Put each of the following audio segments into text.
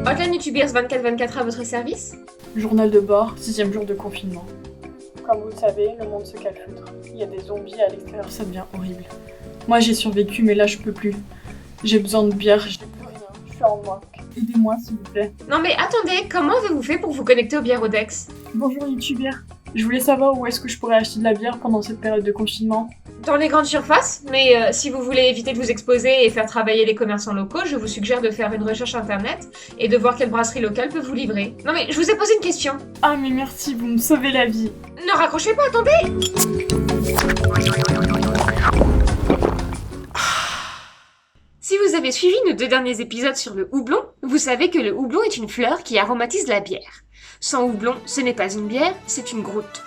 Hotline YouTubers 24/24 à votre service. Journal de bord, 6e jour de confinement. Comme vous le savez, le monde se calfeutre. Il y a des zombies à l'extérieur, ça devient horrible. Moi j'ai survécu, mais là je peux plus. J'ai besoin de bière, j'ai plus rien, je suis en manque. Aidez-moi s'il vous plaît. Non mais attendez, comment avez-vous fait pour vous connecter au Bièrodex? Bonjour youtubeur. Je voulais savoir où est-ce que je pourrais acheter de la bière pendant cette période de confinement. Dans les grandes surfaces, mais si vous voulez éviter de vous exposer et faire travailler les commerçants locaux, je vous suggère de faire une recherche internet et de voir quelle brasserie locale peut vous livrer. Non mais je vous ai posé une question. Ah mais merci, vous me sauvez la vie. Ne raccrochez pas, attendez. Si vous avez suivi nos 2 derniers épisodes sur le houblon, vous savez que le houblon est une fleur qui aromatise la bière. Sans houblon, ce n'est pas une bière, c'est une croûte.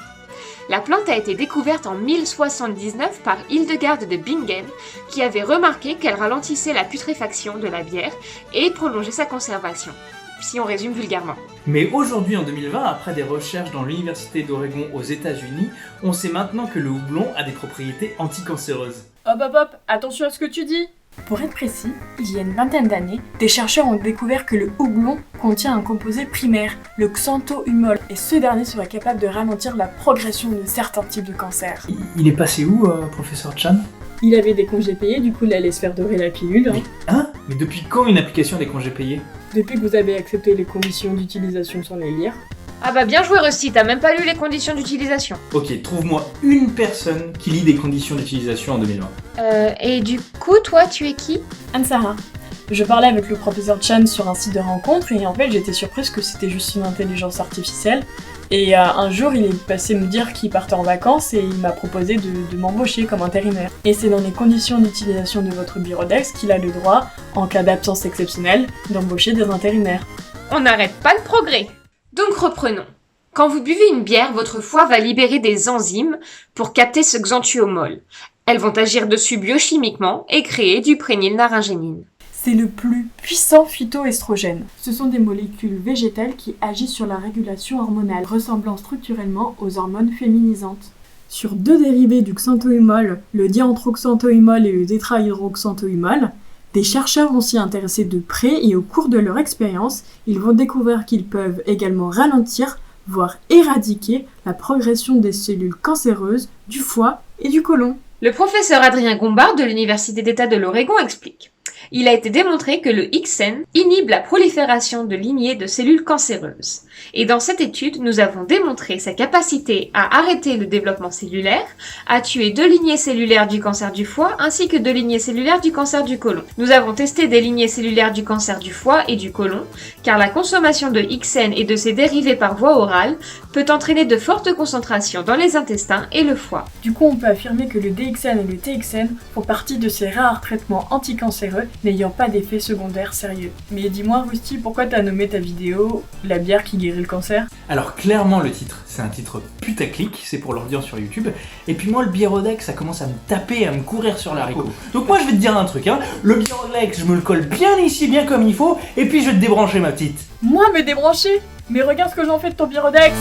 La plante a été découverte en 1079 par Hildegarde de Bingen, qui avait remarqué qu'elle ralentissait la putréfaction de la bière et prolongeait sa conservation, si on résume vulgairement. Mais aujourd'hui, en 2020, après des recherches dans l'université d'Oregon aux États-Unis, on sait maintenant que le houblon a des propriétés anticancéreuses. Hop, attention à ce que tu dis. Pour être précis, il y a une vingtaine d'années, des chercheurs ont découvert que le houblon contient un composé primaire, le xanthohumol, et ce dernier serait capable de ralentir la progression de certains types de cancers. Il est passé où, professeur Chan? Il avait des congés payés, du coup il allait se faire dorer la pilule. Mais depuis quand une application des congés payés? Depuis que vous avez accepté les conditions d'utilisation sans les lire. Ah bah bien joué Rusty, t'as même pas lu les conditions d'utilisation. Ok, trouve-moi une personne qui lit des conditions d'utilisation en 2020. Et du coup, toi, tu es qui? Anne-Sara. Je parlais avec le professeur Chan sur un site de rencontre et en fait j'étais surprise que c'était juste une intelligence artificielle. Et un jour il est passé me dire qu'il partait en vacances et il m'a proposé de m'embaucher comme intérimaire. Et c'est dans les conditions d'utilisation de votre Bièrodex qu'il a le droit, en cas d'absence exceptionnelle, d'embaucher des intérimaires. On n'arrête pas le progrès. Donc reprenons. Quand vous buvez une bière, votre foie va libérer des enzymes pour capter ce xanthohumol. Elles vont agir dessus biochimiquement et créer du prénylnaringénine. C'est le plus puissant phytoestrogène. Ce sont des molécules végétales qui agissent sur la régulation hormonale, ressemblant structurellement aux hormones féminisantes. Sur 2 dérivés du xanthohumol, le dianthroxanthohumol et le tétrahydroxanthohumol, des chercheurs vont s'y intéresser de près et au cours de leur expérience, ils vont découvrir qu'ils peuvent également ralentir, voire éradiquer la progression des cellules cancéreuses du foie et du côlon. Le professeur Adrien Gombard de l'Université d'État de l'Oregon explique. Il a été démontré que le XN inhibe la prolifération de lignées de cellules cancéreuses. Et dans cette étude, nous avons démontré sa capacité à arrêter le développement cellulaire, à tuer 2 lignées cellulaires du cancer du foie ainsi que 2 lignées cellulaires du cancer du côlon. Nous avons testé des lignées cellulaires du cancer du foie et du côlon, car la consommation de XN et de ses dérivés par voie orale peut entraîner de fortes concentrations dans les intestins et le foie. Du coup, on peut affirmer que le DXN et le TXN font partie de ces rares traitements anticancéreux n'ayant pas d'effets secondaires sérieux. Mais dis-moi Rusty, pourquoi t'as nommé ta vidéo « La bière qui guérit le cancer » ? Alors clairement le titre, c'est un titre putaclic, c'est pour l'audience sur YouTube. Et puis moi le Bièrodex, ça commence à me taper, à me courir sur l'haricot. Donc moi je vais te dire un truc, le Bièrodex, je me le colle bien ici, bien comme il faut, et puis je vais te débrancher ma petite. Moi me débrancher ? Mais regarde ce que j'en fais de ton Bièrodex !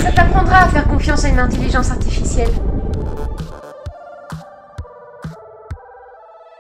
Ça t'apprendra à faire confiance à une intelligence artificielle.